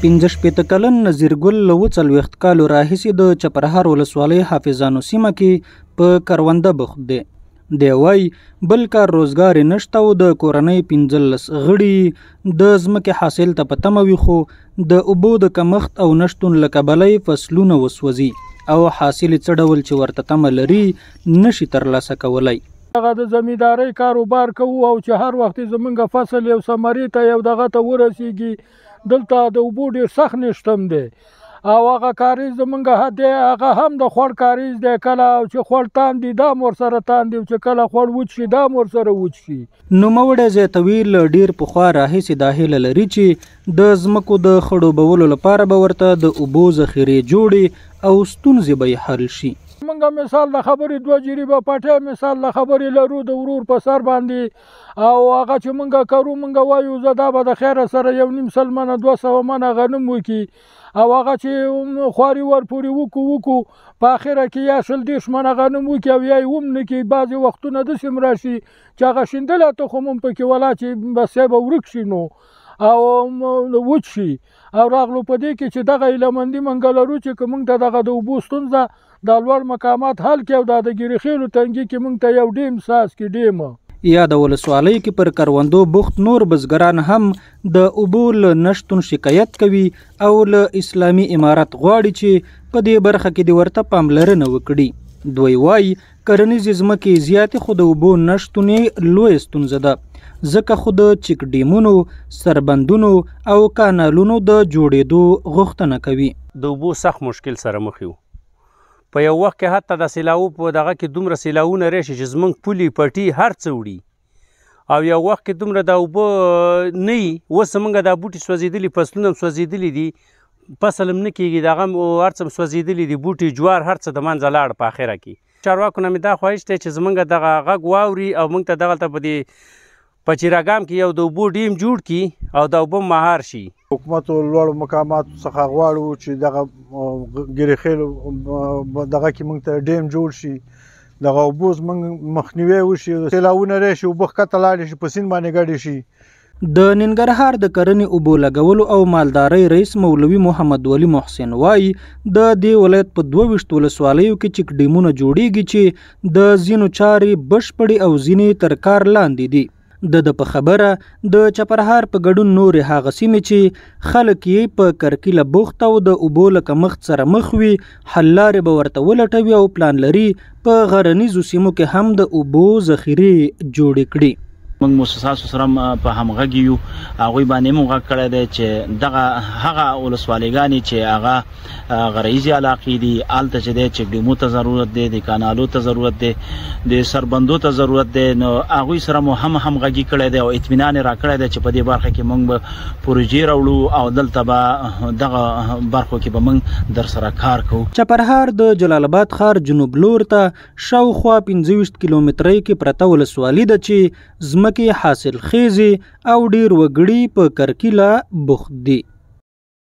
15 کلن نذیرګل له 40 کالو راهیسې د چپرهار ولسوالۍ حافظانو سیمه کې په کرونده بوخت دی. دی وایي بل کار روزګار یې نشته او د کورنۍ 15 غړي د ځمکې حاصل ته په تمه وي، خو د اوبو د کمښت او نشتون له کبله یې فصلونه وسوځي او حاصل یې څه ډول چې ورته تمه لري نشي ترلاسه کولی. دغه د زمیندارۍ کاروبار کوو او چې هر وخت زمونږ فصل یو ثمرې ته یو دغه ته ورسیږي، دلته د اوبو ډېر سخت نشتم دی او هغه کاریز زمونږ دی هغه هم د خوړ کاریز دی، کله چې خوړ تاندي دا هم ورسره تاندي، چې کله خوړ وچ شي دا هم ورسره وچ شي. نوموړی زیاتوي له ډېر پخوا راهیسې دا هیله لري چې د ځمکو د خړوبولو لپاره به ورته د اوبو ذخیرې جوړې او ستونزې به یې حل شي. منګه مثال د خبرې 2 جریبه پټه مثال د خبرې لرو د ورور په سر باندې او هغه چې منګه کرو منګه وایو زه دا به د خیره سره 1.5 سلمنه 200 منه غنم وکي او هغه چې خواري ورپورې وکو په اخره کې یا 100 منه غنم وکي او یا یې هم نه کي. بعضې وختونه داسې هم راشي چې هغه شیندلی تخم هم پکې ولا چې بس به ورک شي نو او وچ شي او راغلو په دې کې چې دغه هیلهمندي منګه لرو چې که موږ ته دغه د اوبو ستونزه د لوړ مقامات حل کړي او د ګیرخیلو تنګي کې موږ ته یو ډیم ساس کې ډیمه یا د ولسوالۍ کې پر کروندو بوخت نور بزګران هم د اوبو له نشتون شکایت کوي او له اسلامي امارت غواړي چې په دې برخه کې د ورته پاملرنه وکړي. دوی وایي کرنیزې ځمکې زیاتې خو د اوبو نشتون یې لویه ستونزه ده، ځکه خو د چک ډیمونو، سربندونو او کانالونو د جوړېدو غوښتنه کوي. د اوبو سخت مشکل سره مخ یو. په یو وخت کې حتی د سیلاو په دغه کې دومره سیلاونه راشي چې زمونږ پولې پټي هر څه وړي او یو وخت کې دومره د اوبه نه وي. اوس زمونږ دا بوټي سوځېدلي، فصلونه هم سوځېدلي دي، فصل هم نه کېږي، دغه هر څه هم سوځېدلي دي، بوټي جوار هر څه د منځه لاړ. په اخره کې چارواکو نه مې دا خواهش دی چې زمونږ دغه غږ واوري او موږ ته دغلته په دې په چراګام کې یو د اوبو ډیم جوړ کړي او د اوبو مهار شي. حکومت لوړو مقاماتو څخه غواړو چې دغه ګیرخیلو دغه کې موږ ته ډیم جوړ شي، دغه اوبو زموږ مخنیوی وشي، سیلاونه راشي اوبه ښکته لاړې شي، په سیند باندې ګډې شي. د ننګرهار د کرنې اوبو لګولو او مالدارۍ رئیس مولوي محمد ولی محسن وایي د دې ولایت په 22 ولسوالیو کې چک ډیمونه جوړیږي چې د ځینو چارې بشپړې او ځینې تر کار لاندې دي. د په خبره د چپرهار په ګډون نورې هغه سیمې چې خلک یې په کرکیله بوخت او د اوبو له کمښت سره مخ وي حل لارې به ورته ولټوي او پلان لري په غرنیزو سیمو کې هم د اوبو ذخیرې جوړې کړي. موږ موسساتو سره په همغږي یو، هغوی باندې موږ غږ کړی دی چې دغه هغه ولسوالیګانې چې هغه غرایزي علاقې دي هلته چې دی چک ډیمو ته ضرورت دی، د کانالو ته ضرورت دی، د سربندو ته ضرورت دی، نو هغوی سره مو هم همغږي کړی دی او اطمینان یې راکړی دی چې په دې برخه کې موږ به پروژې راوړو او دلته به دغه برخو کې به موږ در سره کار کوو. چپرهار د جلال آباد ښار جنوب لور ته شاوخوا 25 کیلومترۍ کې پرته ولسوالي ده چې ځمکې حاصل خیزې او ډیر وګړي په کرکیله بوخت دي.